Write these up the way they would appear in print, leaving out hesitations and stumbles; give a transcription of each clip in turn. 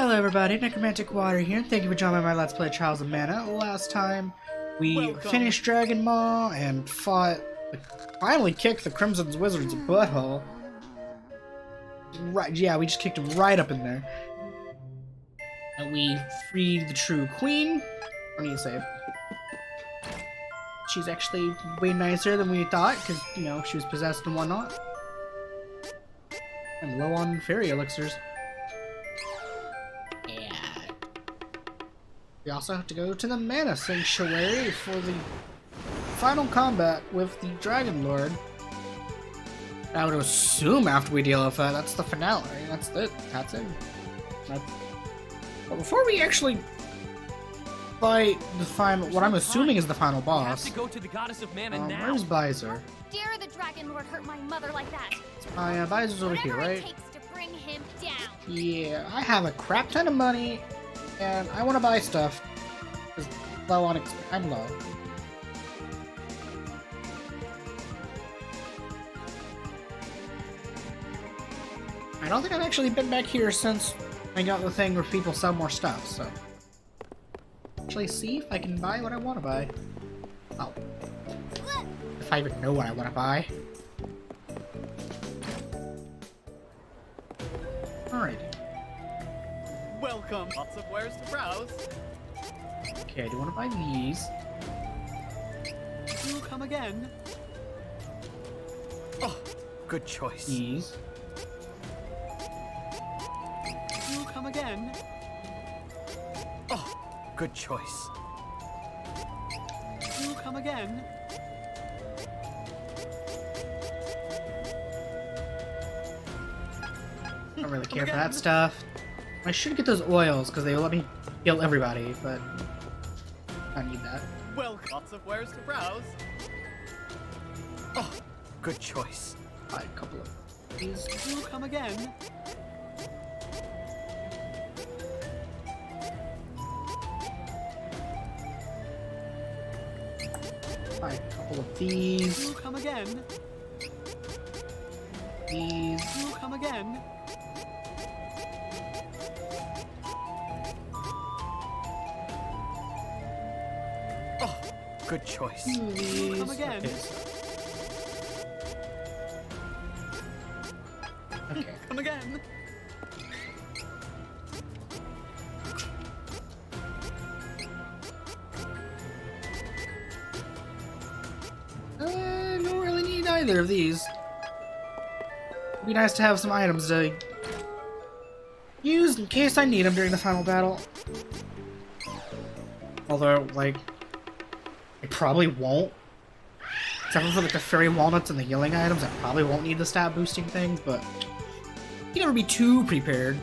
Hello everybody, NecromanticWater here, and thank you for joining my Let's Play Trials of Mana. Last time, we finished Dragon Maw and finally kicked the Crimson Wizard's butthole. Right, yeah, we just kicked him right up in there. And we freed the true queen. I need to say, she's actually way nicer than we thought, because, you know, she was possessed and whatnot. I'm low on fairy elixirs. We also have to go to the Mana Sanctuary for the final combat with the Dragon Lord. I would assume after we deal with that, that's the finale. That's it. That's it. But before we actually fight the final, what I'm assuming is the final boss. We have to go to the Goddess of Mana now. Where's Visor? Dare the Dragon Lord hurt my mother like that? My Visor's over here, right? It takes to bring him down. Yeah, I have a crap ton of money. And I want to buy stuff, because low on I'm low. I don't think I've actually been back here since I got the thing where people sell more stuff, so... Actually see if I can buy what I want to buy. Oh. If I even know what I want to buy. Alrighty. Welcome. Lots of wares to browse. Okay, I do want to buy these. Do come again. Oh, good choice. These. Do come again. Oh, good choice. Do come again. I don't really care for that stuff. I should get those oils because they will let me heal everybody, but I need that. Well, lots of wares to browse. Oh, good choice. Buy a couple of these. Do come again. Buy a couple of these. Do come again. These. Do come again. Good choice. These. Come again. Okay. Come again. I don't really need either of these. It'd be nice to have some items to use in case I need them during the final battle. Although, like, I probably won't. Except for like the fairy walnuts and the healing items, I probably won't need the stat boosting things, but you can never be too prepared.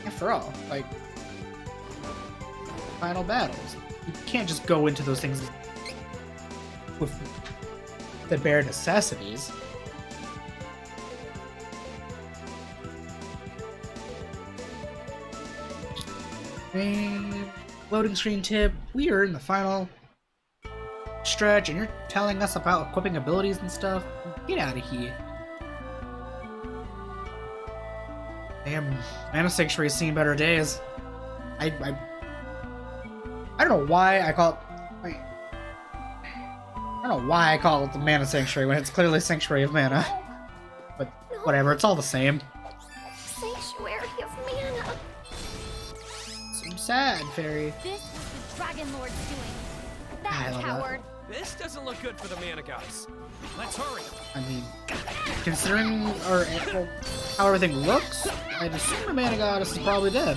After all, like, final battles. You can't just go into those things with the bare necessities. And loading screen tip, we are in the final stretch and you're telling us about equipping abilities and stuff? Get out of here. Damn, Mana Sanctuary's seen better days. I don't know why I call it... Wait. I don't know why I call it the Mana Sanctuary when it's clearly Sanctuary of Mana. But whatever, it's all the same. Sanctuary of Mana. Sad, fairy. This was the Dragon Lord's doing. I That love coward. This doesn't look good for the mana gods. Let's hurry. I mean, considering how everything looks, I'd assume the Mana Goddess is probably dead.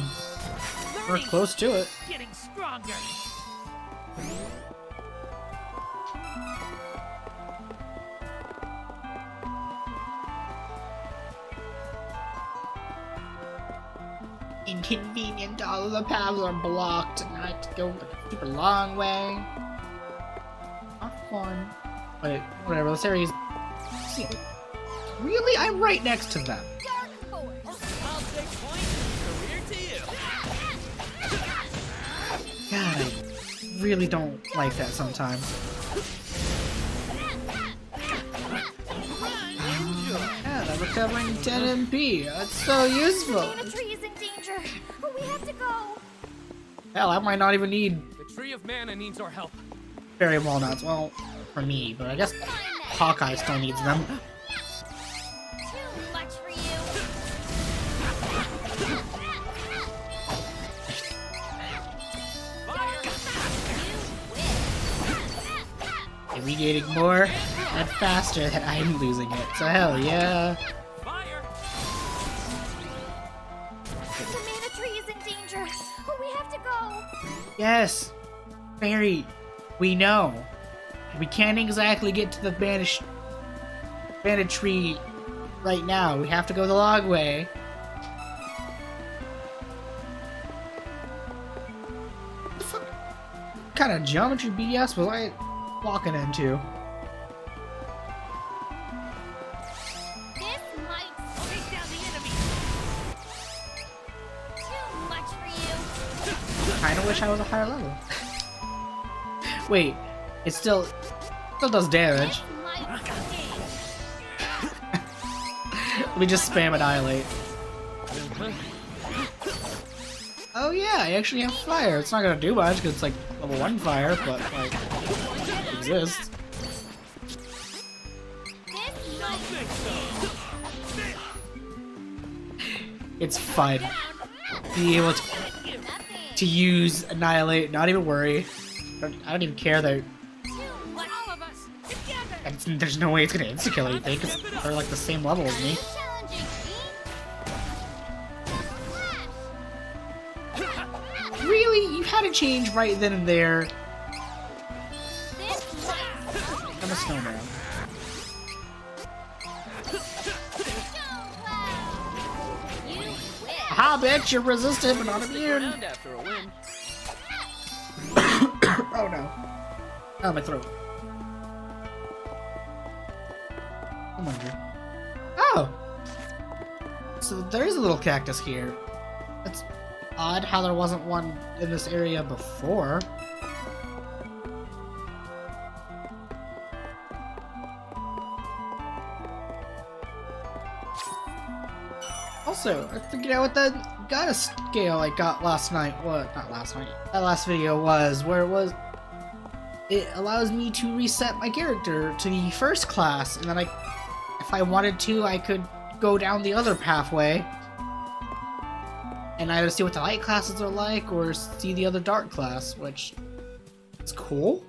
Or close to it. Getting stronger. Inconvenient, all the paths are blocked, and I have to go like a super long way. Not fun. Wait, whatever, this area is... See, really? I'm right next to them. Dark Force. I'll take point. Career to you. God, I really don't like that sometimes. Yeah, that recovering 10 MP. That's so useful. Mana tree is in danger. Oh, we have to go. Hell, I might not even need The tree of mana needs our help. fairy walnuts. Well, for me, but I guess Hawkeye still needs them. Too much for you. If we getting more and faster, then I'm losing it. So hell yeah. Fire! The mana tree is in danger. Oh, we have to go. Yes, Fairy, we know. We can't exactly get to the bandit tree right now. We have to go the long way. What the fuck? What kind of geometry BS was I walking into? This might take down the enemy. Too much for you. Kinda wish I was a higher level. Wait, it still does damage. This might sting. Let me just spam Annihilate. Oh yeah, I actually have fire. It's not gonna do much because it's like level 1 fire, but like it exists. This might sting. It's fun. Be able to use Annihilate, not even worry. I don't even care though. All of us together. There's no way it's gonna insta-kill anything because they're like the same level as me. Challenging me. Really? You had to change right then and there. This might I'm a snowman. You win. Aha, bitch, you're resistant but not immune. Around after a win. Oh no. Oh, my throat. Oh my god. Oh! So there is a little cactus here. It's odd how there wasn't one in this area before. Also, I figured out what the goddess scale I got last night. What? Not last night. That last video was where it allows me to reset my character to the first class, and then if I wanted to, I could go down the other pathway and either see what the light classes are like or see the other dark class, which is cool.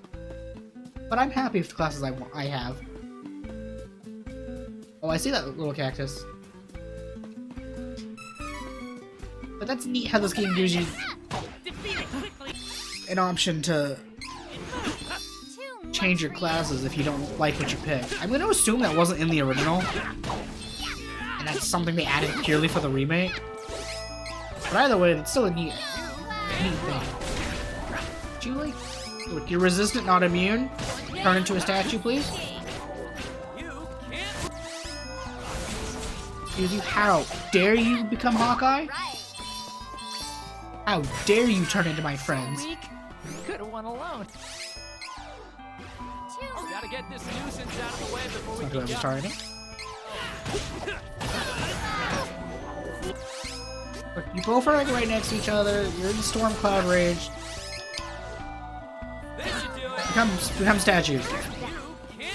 But I'm happy with the classes I have. Oh, I see that little cactus. But that's neat how this game gives you an option to change your classes if you don't like what you pick. I'm gonna assume that wasn't in the original, and that's something they added purely for the remake. But either way, it's still a neat thing. Julie? Look, you're resistant, not immune. Turn into a statue, please. You can't. Excuse you, how dare you become Hawkeye? How dare you turn into my friends? Weak. Could have won alone. Gotta get this nuisance out of the way before we Not can whoever's go. targeting. Look, you both are like right next to each other. You're in Storm Cloud Rage. They should do it. Become statues. You can't.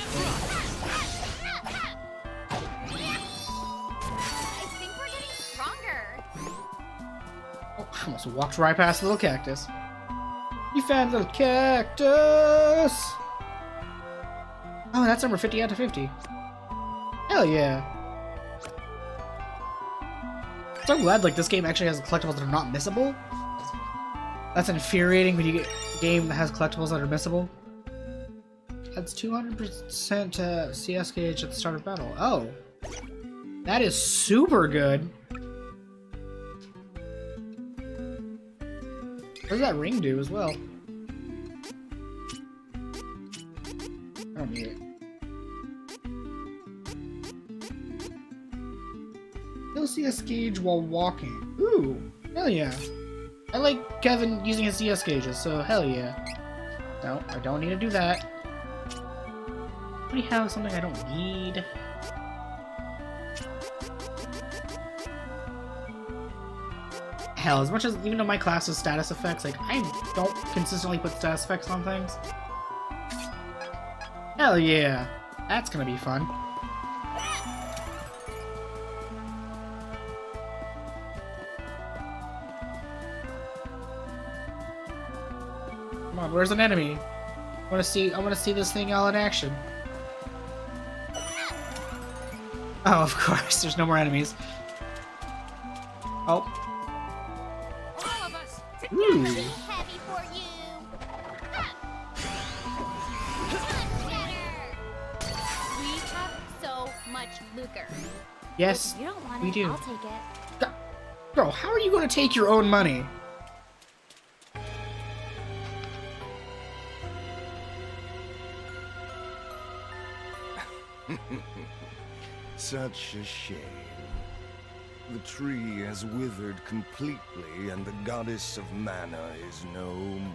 I think we're getting stronger. Oh, I almost walked right past the little cactus. You found the little cactus! Oh, that's number 50 out of 50. Hell yeah. So glad like this game actually has collectibles that are not missable. That's infuriating when you get a game that has collectibles that are missable. That's 200% CS gauge at the start of battle. Oh. That is super good. What does that ring do as well? I don't need it. He'll CS gauge while walking. Ooh, hell yeah. I like Kevin using his CS gauges, so hell yeah. No, I don't need to do that. We have something I don't need. hell, as much as even though my class is status effects, like I don't consistently put status effects on things. Hell yeah, that's gonna be fun. Come on, where's an enemy? I wanna see this thing all in action. Oh, of course, there's no more enemies. Oh. All of us Ooh. together. Heavy for you. We have so much lucre. Yes, If you don't want we it, do. I'll take it. Bro, how are you gonna take your own money? Such a shame. The tree has withered completely, and the goddess of mana is no more.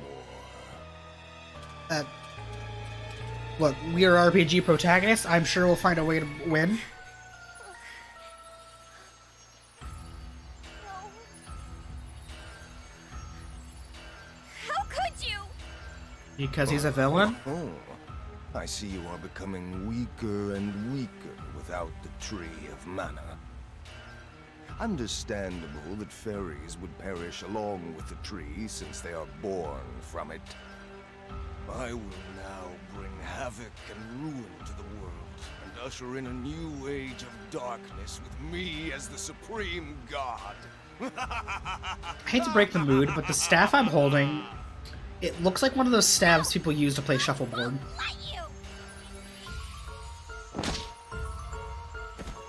Look, we are RPG protagonists. I'm sure we'll find a way to win. No. How could you? Because he's a villain? Oh, I see you are becoming weaker and weaker without the tree of mana. Understandable that fairies would perish along with the tree since they are born from it. I will now bring havoc and ruin to the world and usher in a new age of darkness with me as the supreme god. I hate to break the mood, but the staff I'm holding, it looks like one of those staves people use to play shuffleboard. Let you.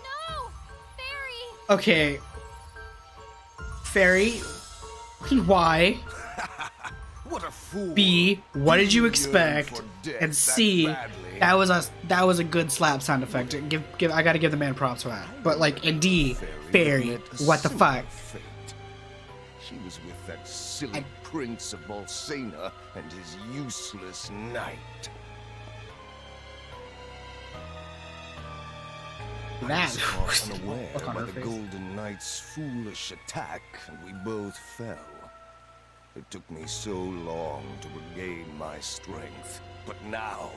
No, fairy. Okay. Fairy, why? What a fool! B, what did you yearn expect? for death And that C, badly. that was a good slap sound effect. I gotta give the man props for that. But like, and D, Fairy, met a what the similar fuck? fate. She was with that silly prince of Bolsena and his useless knight. That I was was unaware look on by her the face. Golden Knight's foolish attack, and we both fell. It took me so long to regain my strength, but now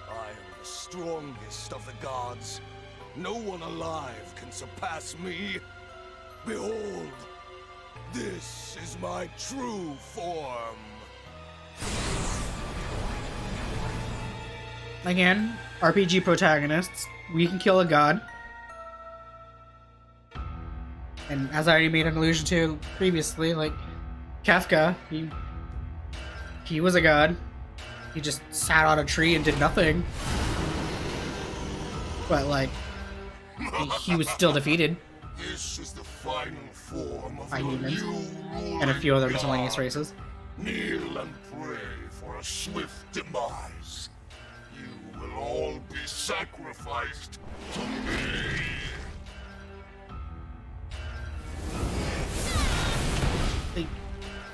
I am the strongest of the gods. No one alive can surpass me. Behold, this is my true form. Again, RPG protagonists, we can kill a god. And as I already made an allusion to previously, like, Kafka, he was a god. He just sat on a tree and did nothing. But, like, he was still defeated This is the final form of by your humans new and a few other ruling miscellaneous god. races. Kneel and pray for a swift demise. You will all be sacrificed to me.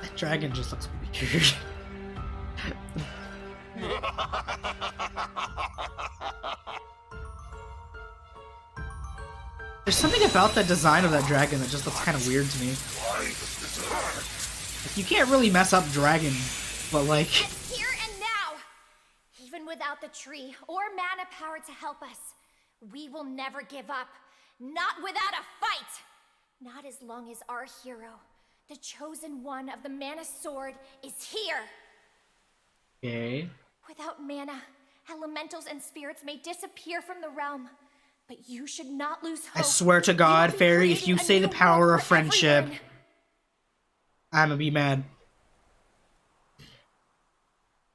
That dragon just looks weird. There's something about the design of that dragon that just looks kind of weird to me. Like, you can't really mess up dragon, but like, It's here and now. Even without the tree or mana power to help us, we will never give up. Not without a fight. Not as long as our hero, the chosen one of the mana sword, is here. okay. Without mana, elementals and spirits may disappear from the realm. But you should not lose hope. I swear to We God, will be Fairy, if creating you a say the new power world of for friendship, everyone. I'm gonna be mad.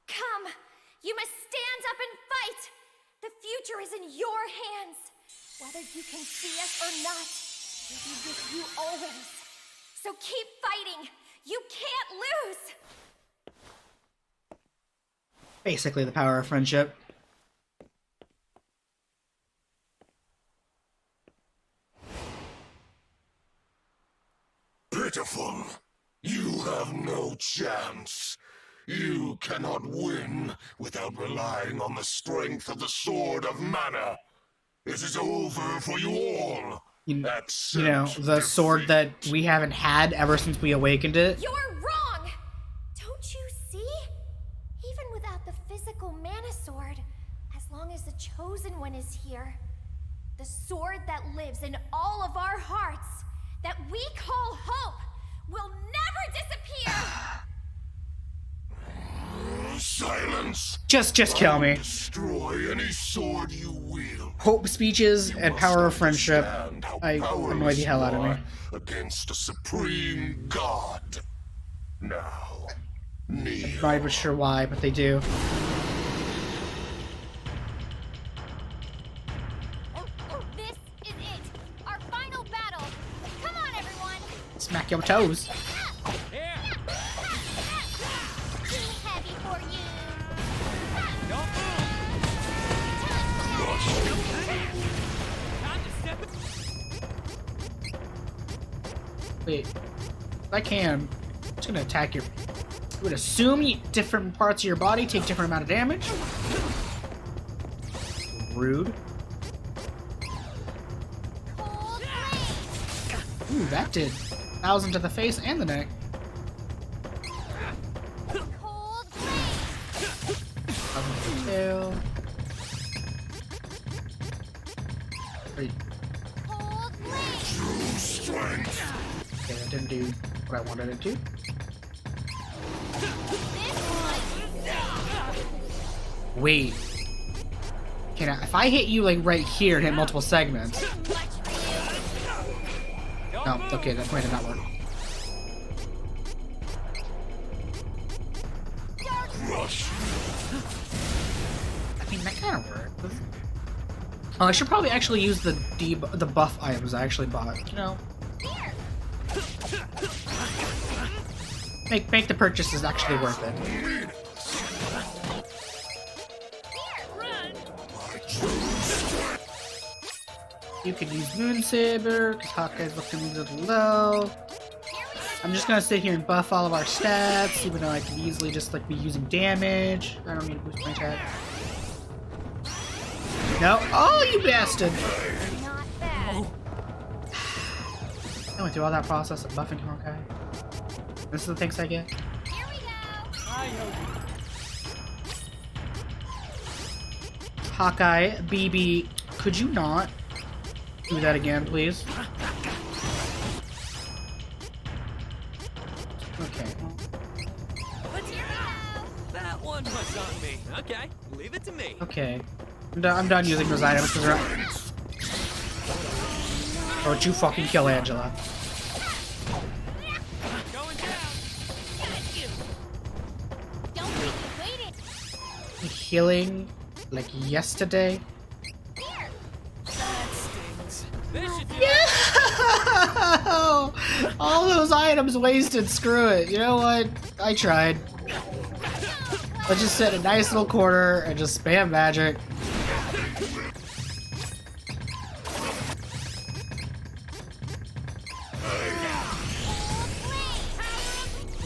Come, you must stand up and fight. The future is in your hands. Whether you can see us or not, we'll be with you always. So keep fighting. You can't lose. Basically, the power of friendship. Pitiful. You have no chance. You cannot win without relying on the strength of the Sword of Mana. It is over for you all. you know, the sword that we haven't had ever since we awakened it. You're wrong! Don't you see? Even without the physical mana sword, as long as the Chosen One is here, the sword that lives in all of our hearts, that we call hope, will never disappear! Silence! Just kill me. Destroy any sword you wield. Hope speeches and power of friendship. Understand how I annoy powerless the hell out of you me. are against a supreme god. Now, kneel. I'm not even sure why, but they do. This is it! Our final battle! Come on, everyone! Smack your toes. Here. Too heavy for you! Don't move. Time to step it. Wait. If I can, I'm just gonna attack your... I would assume different parts of your body take different amount of damage. Rude. Cold blade! Ooh, that did 1,000 to the face and the neck. Cold blade! 1,000 to the tail. Wait. Cold blade! True strength. Okay, that didn't do what I wanted it to. Wait. Can I, if I hit you like right here and hit multiple segments? No, okay, that point did not work. Rush. I mean, that kind of worked. Oh, I should probably actually use the buff items I actually bought. You know, make the purchases actually worth it. You could use Moon Saber, because Hawkeye's looking a little low. I'm just gonna sit here and buff all of our stats, even though I could easily just like be using damage. I don't need to boost my attack. No. Oh, you bastard! Not bad. I went through all that process of buffing Hawkeye. This is the things I get. Here we go! Hawkeye, BB, could you not do that again, please? Okay. Here we go! That one was on me. Okay, leave it to me. Okay. I'm done using those items because they're... Don't you fucking kill Angela. Going down. Got you! Don't make me wait it! Healing like yesterday. Here! That stings. This should do Yeah! All those items wasted. Screw it. You know what? I tried. Let's just sit in a nice little corner and just spam magic.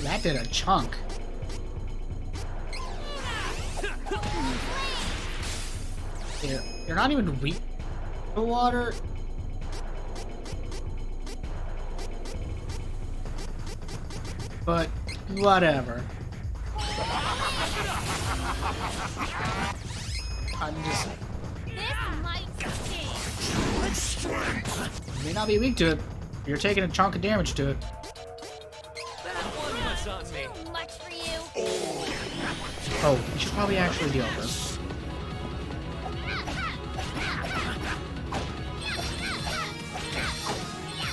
That did a chunk. You're not even weak to water. But whatever. I'm just... This might sting! You may not be weak to it. You're taking a chunk of damage to it. that one was on me. Too much for you! Oh, you should probably actually deal with this.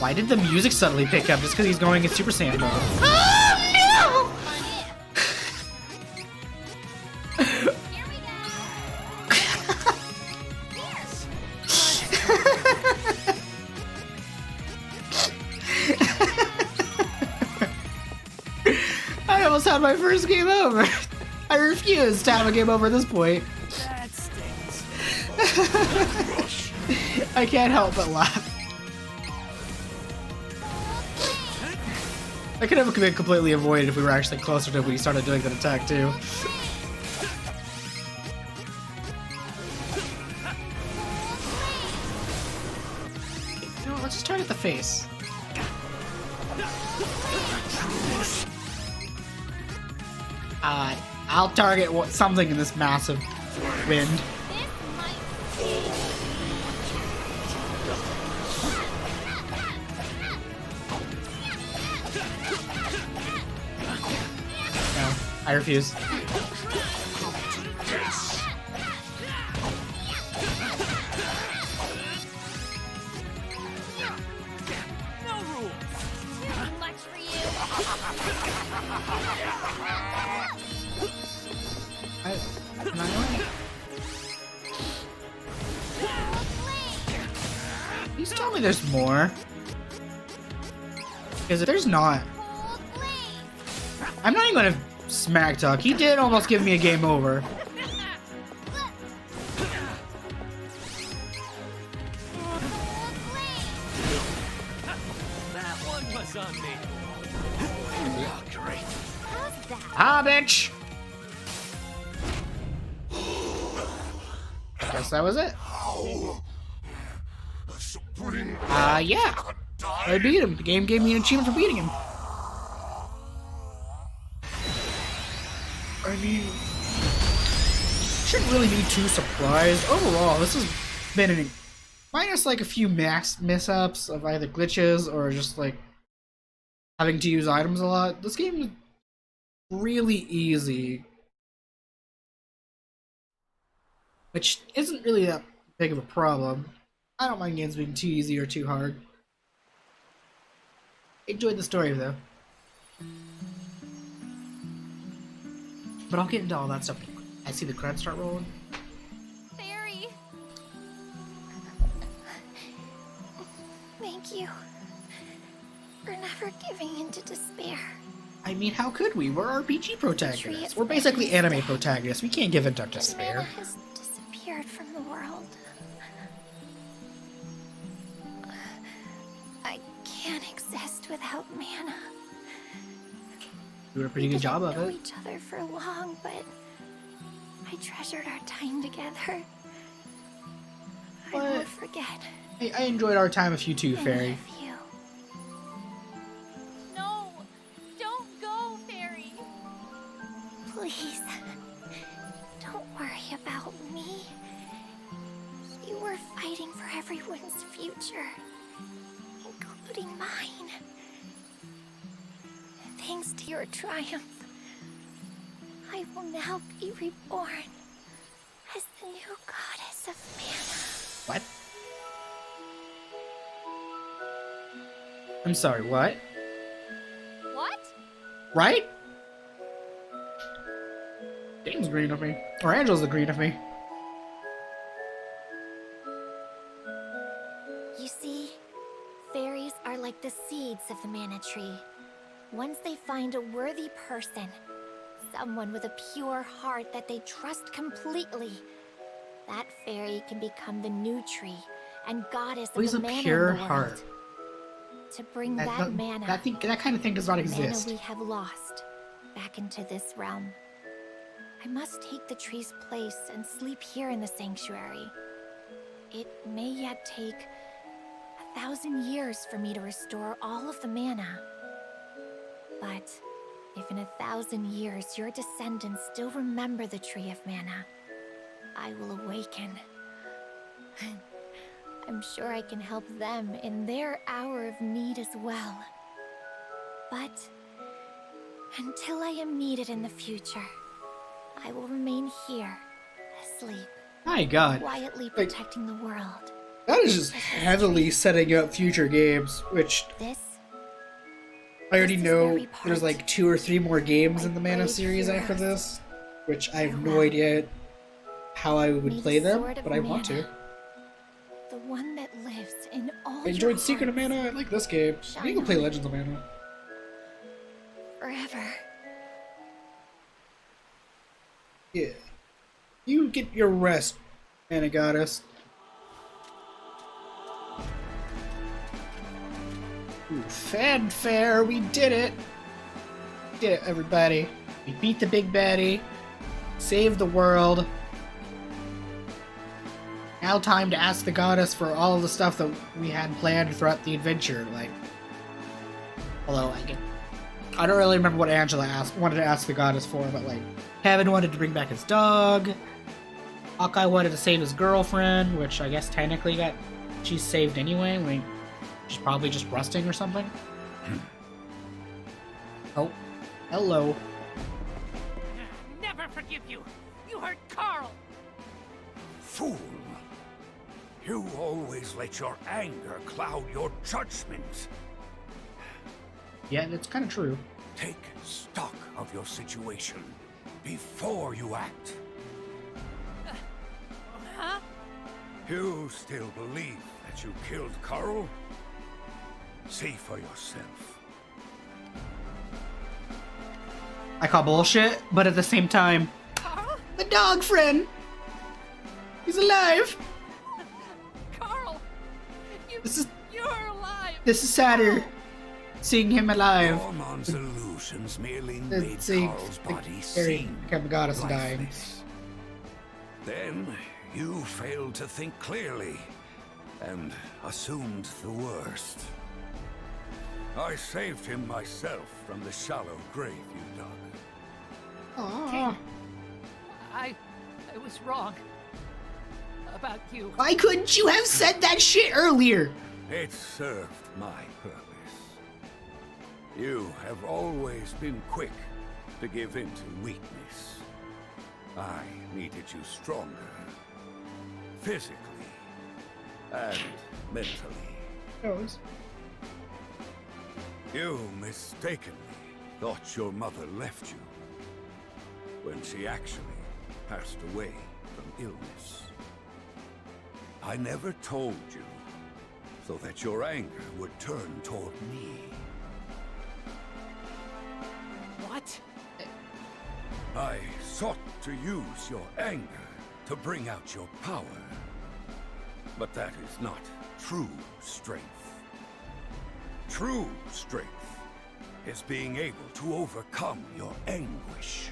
Why did the music suddenly pick up? Just because he's going in Super Saiyan mode. Oh Here we go! no! I almost had my first game over. I refuse to have a game over at this point. That stings. I can't help but laugh. I could have been completely avoided if we were actually closer to when he started doing that attack too. You know, Let's just target the face. I'll target something in this massive wind. No, I refuse. Too much for you. Am I annoying? Please tell me there's more. Because if there's not, I'm not even gonna smack talk. He did almost give me a game over. That one was on me. Ah, bitch! Guess that was it. Yeah. I beat him. The game gave me an achievement for beating him. I mean, shouldn't really be too surprised. Overall, this has been an minus like a few max mishaps of either glitches or just like having to use items a lot. This game is really easy, which isn't really that big of a problem. I don't mind games being too easy or too hard. Enjoyed the story though. But I'll get into all that stuff. I see the credits start rolling. Fairy. Thank you for never giving in to despair. I mean, how could we? We're RPG protagonists. Tree We're basically is anime dead. protagonists. We can't give in to Mana despair. has disappeared from the world. I can't exist without Mana. Doing a pretty good job of We it. didn't know each other for long, but I treasured our time together. I What? won't forget. I enjoyed our time with you too, any Fairy. of you. No! Don't go, Fairy! Please. Don't worry about me. You were fighting for everyone's future, including mine. Thanks to your triumph, I will now be reborn as the new goddess of Mana. What? I'm sorry, what? What? Right? Dane's green of me. Or Angela's the green of me. You see, fairies are like the seeds of the mana tree. Once they find a worthy person, someone with a pure heart that they trust completely, that fairy can become the new tree and goddess What of is the a mana pure in the world. heart? To bring That mana, that kind of thing does not mana exist. we have lost, back into this realm. I must take the tree's place and sleep here in the sanctuary. It may yet take 1,000 years for me to restore all of the mana. But if in 1,000 years your descendants still remember the Tree of Mana, I will awaken. I'm sure I can help them in their hour of need as well. But until I am needed in the future, I will remain here, asleep, My god. quietly protecting the world. That is just heavily setting up future games, which This I already This is where know we part. there's like 2 or 3 more games in the Mana brave series after heroes. this, which I have no Farewell. idea how I would May the play them, sword of but I want to. Mana, the one that lives in all I enjoyed your Secret of hearts, Mana, I like this game. Shine You can play on. Legends of Mana. forever. Yeah. You get your rest, Mana Goddess. Ooh, fanfare, we did it! We did it, everybody. We beat the big baddie, saved the world. Now now time to ask the goddess for all of the stuff that we had planned throughout the adventure. Like, although I don't really remember what Angela wanted to ask the goddess for, but like, Kevin wanted to bring back his dog. Hawkeye wanted to save his girlfriend, which I guess technically she's saved anyway. Like, she's probably just rusting or something. Oh, hello. Never forgive you. You hurt Carl. Fool! You always let your anger cloud your judgment. Yeah, that's kind of true. Take stock of your situation before you act. Huh? You still believe that you killed Carl? See for yourself. I call bullshit, but at the same time, Carl? the dog friend! He's alive! Carl! You're alive! This is sadder. Seeing him alive. Gormon's illusions merely made Seeing Carl's body Harry seem become the goddess and dying. lifeless. Then you failed to think clearly and assumed the worst. I saved him myself from the shallow grave you dug. Aww. I was wrong. About you. Why couldn't you have said that shit earlier? It served my purpose. You have always been quick to give in to weakness. I needed you stronger. Physically and mentally. Knows. You mistakenly thought your mother left you when she actually passed away from illness. I never told you so that your anger would turn toward me. What? I sought to use your anger to bring out your power. But that is not true strength. True strength is being able to overcome your anguish.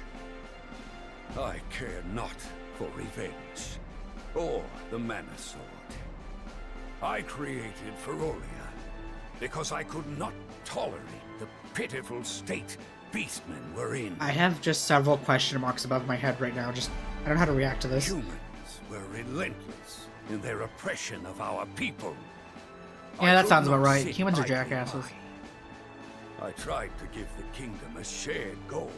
I care not for revenge, or the Mana Sword. I created Ferolia because I could not tolerate the pitiful state beastmen were in. I have just several question marks above my head right now. I don't know how to react to this. Humans were relentless in their oppression of our people. Yeah, I that could sounds about not right. sit Humans are idly jackasses. by. I tried to give the kingdom a shared goal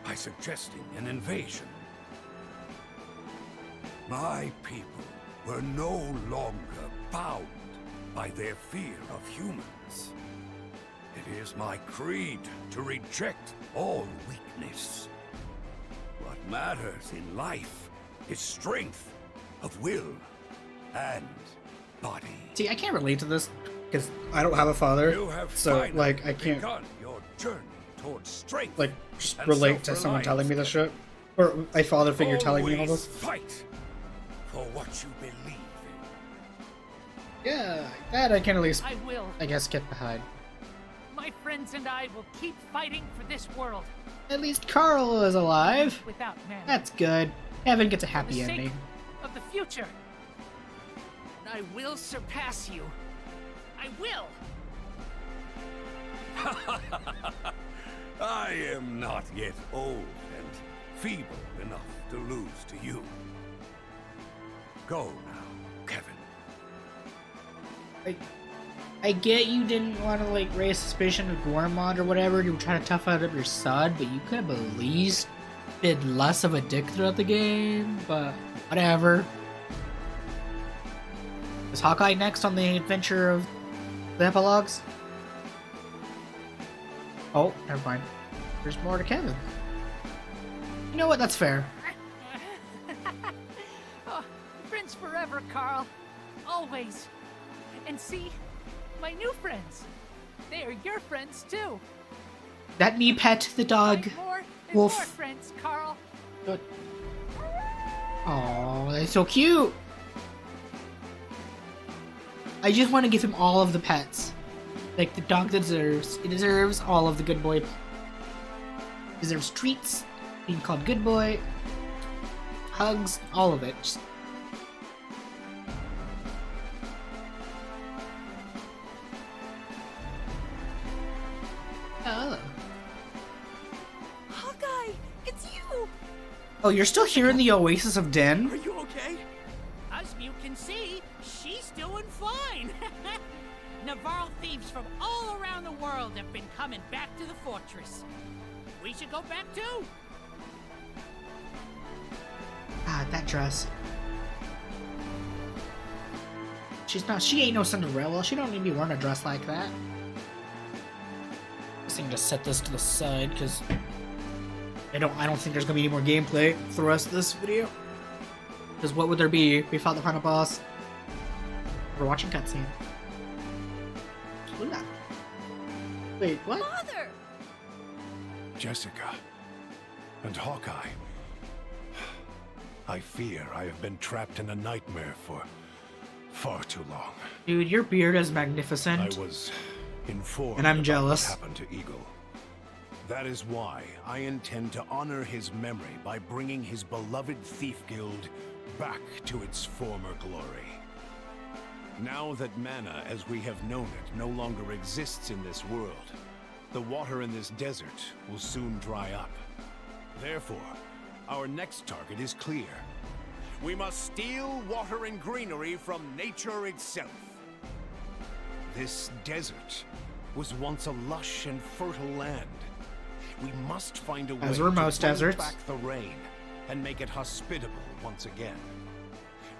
by suggesting an invasion. My people were no longer bound by their fear of humans. It is my creed to reject all weakness. What matters in life is strength of will and body. See, I can't relate to this because I don't have a father, You have so finally like I can't begun your journey towards strength. like just and relate to someone telling me this shit, or a father figure telling me all Always this. fight for what you believe in. Yeah, that I can at least, I will. I guess, get behind. My friends and I will keep fighting for this world. At least Carl is alive. Without man. That's good. Heaven gets a For happy the sake ending. of the future. And I will surpass you. I will. I am not yet old and feeble enough to lose to you. Go now, Kevin. I get you didn't want to like raise suspicion of Gormond or whatever. You were trying to tough out up your son, but you could have at least been less of a dick throughout the game. But whatever. Is Hawkeye next on the adventure of the epilogues? Oh, never mind. There's more to Kevin. You know what? That's fair. Oh, friends forever, Carl. Always. And see, my new friends. They are your friends too. Let me pet the dog. More and Wolf. more friends, Carl. Oh, that's so cute. I just want to give him all of the pets. Like the dog deserves. It deserves all of the good boy. Deserves treats, being called good boy, hugs, all of it. Just Oh. Hawkeye, it's you! Oh, you're still here in the Oasis of Den? Are you okay? As you can see, she's doing fine. Navarro thieves from all around the world have been coming back to the fortress. We should go back too. God, that dress. She ain't no Cinderella. She don't need to be wearing a dress like that. I think just set this to the side because I don't think there's gonna be any more gameplay for the rest of this video. Because what would there be? We fought the final boss. We're watching cutscene. Look at that. Wait, what? Father! Jessica and Hawkeye. I fear I have been trapped in a nightmare for far too long. Dude, your beard is magnificent. I was informed And I'm about jealous. what happened to Eagle. That is why I intend to honor his memory by bringing his beloved Thief Guild back to its former glory. Now that mana as we have known it no longer exists in this world, the water in this desert will soon dry up. Therefore, our next target is clear. We must steal water and greenery from nature itself. This desert was once a lush and fertile land. We must find a way As to were bring most deserts. back the rain and make it hospitable once again.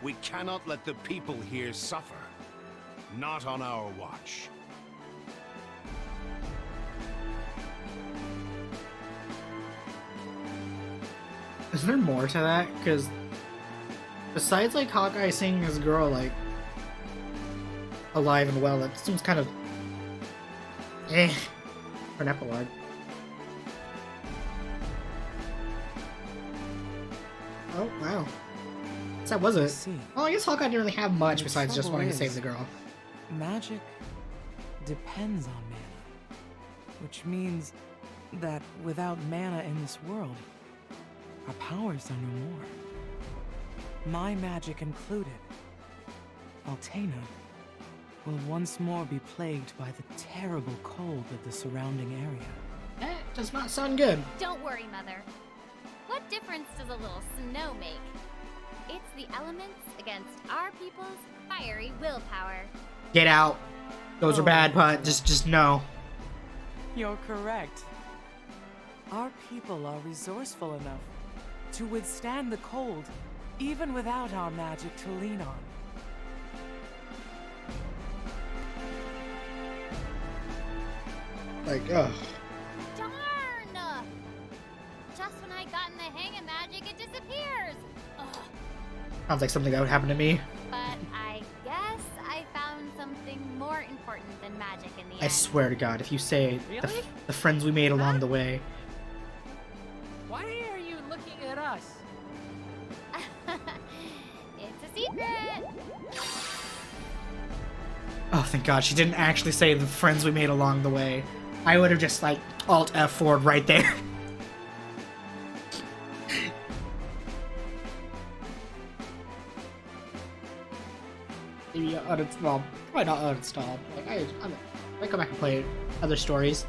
We cannot let the people here suffer. Not on our watch. Is there more to that? Because besides like Hawkeye seeing his girl like alive and well, that seems kind of for an epilogue. Oh wow. So that was it. See. Well, I guess Hawkeye didn't really have much The besides just trouble wanting to is- save the girl. Magic depends on mana, which means that without mana in this world, our powers are no more. My magic included, Altena will once more be plagued by the terrible cold of the surrounding area. That does not sound good. Don't worry, Mother. What difference does a little snow make? It's the elements against our people's fiery willpower. Get out. Those are Oh, bad, but just no. You're correct. Our people are resourceful enough to withstand the cold, even without our magic to lean on. Like, ugh. Darn! Just when I got in the hang of magic, it disappears! Ugh. Sounds like something that would happen to me. But I guess I found something more important than magic in the end. I swear to God, if you say Really? the friends we made along Huh? the way. Why are you looking at us? It's a secret! Oh, thank God, she didn't actually say the friends we made along the way. I would have just, like, Alt F4'd right there. Maybe uninstall. Probably not uninstall. Like, I might go back and play other stories.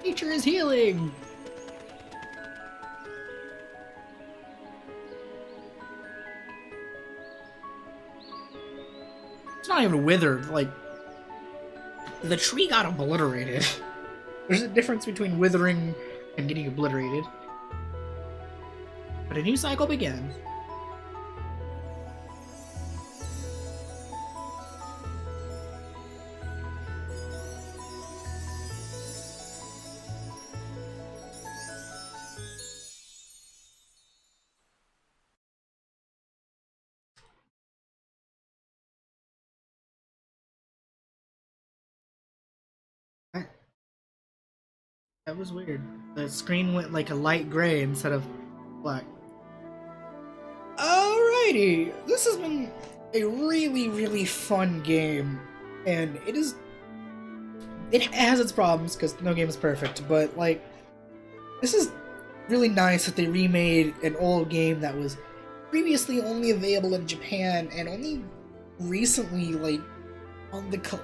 Nature is healing! It's not even withered, like... The tree got obliterated. There's a difference between withering and getting obliterated. But a new cycle begins. That was weird. The screen went like a light gray instead of black. Alrighty, this has been a really, really fun game, and it has its problems because no game is perfect. But like, this is really nice that they remade an old game that was previously only available in Japan and only recently, like, on the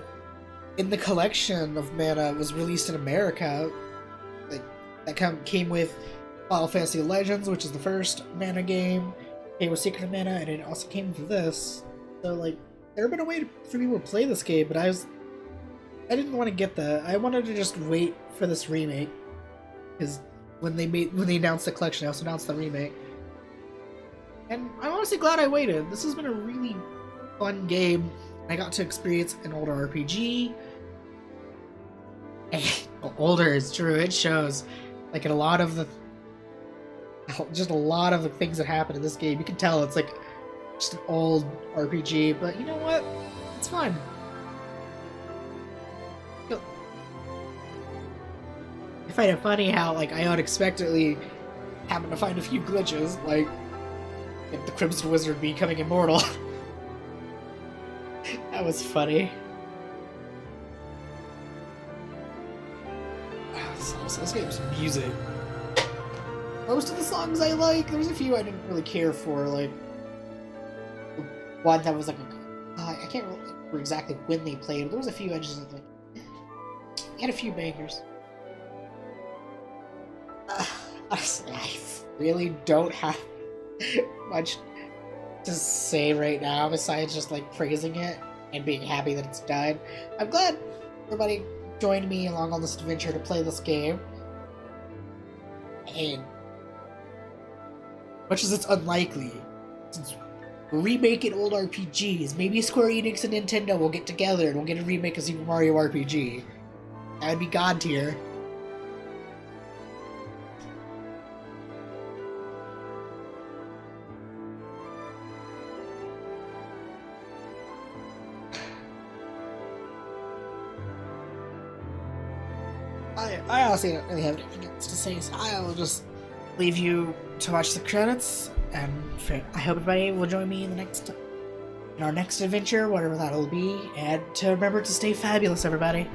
in the collection of Mana was released in America. Like, that came with Final Fantasy Legends, which is the first Mana game. Came with Secret of Mana, and it also came with this. So, like, there had been a way for people to play this game, but I didn't want to get that. I wanted to just wait for this remake, because when they announced the collection, they also announced the remake. And I'm honestly glad I waited. This has been a really fun game. I got to experience an older RPG. Older is true. It shows, like, in a lot of the things that happen in this game. You can tell it's like just an old RPG, but you know what? It's fine. I find it funny how, like, I unexpectedly happened to find a few glitches, like the Crimson Wizard becoming immortal. That was funny. This game's music. Most of the songs I like. There's a few I didn't really care for, like one that was like I can't remember exactly when they played, but there was a few edges that, like, had a few bangers. Honestly, I really don't have much to say right now besides just, like, praising it and being happy that it's done. I'm glad everybody joined me along on this adventure to play this game. And much as it's unlikely, since we're remaking old RPGs, maybe Square Enix and Nintendo will get together and we'll get a remake of Super Mario RPG. That would be god tier. I honestly don't really have anything else to say, so I will just leave you to watch the credits, and I hope everybody will join me in our next adventure, whatever that'll be, and to remember to stay fabulous, everybody.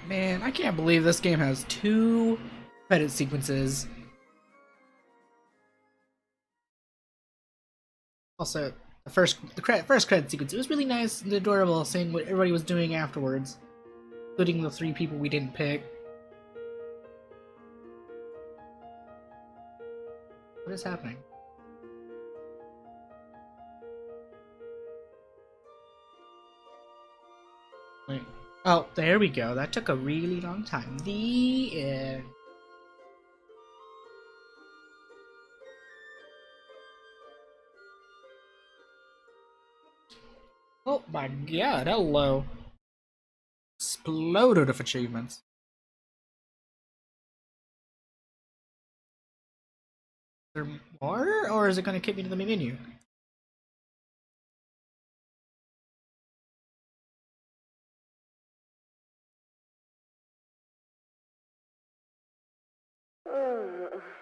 Man, I can't believe this game has 2 credit sequences. Also, the first credit sequence, it was really nice and adorable seeing what everybody was doing afterwards, including the 3 people we didn't pick. What is happening? Wait. Oh, there we go. That took a really long time. The end. Oh my god, hello. Exploded of achievements. Is there more, or is it going to kick me to the main menu?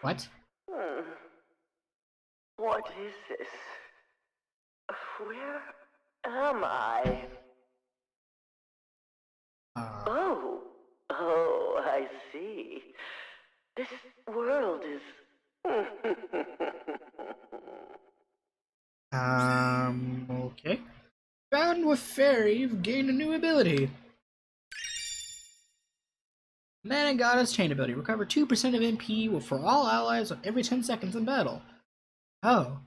What? What is this? Where am I? Oh, I see. This world is... Okay. Found with Fairy, you've gained a new ability. Mana Goddess Chain ability. Recover 2% of MP for all allies every 10 seconds in battle. Oh.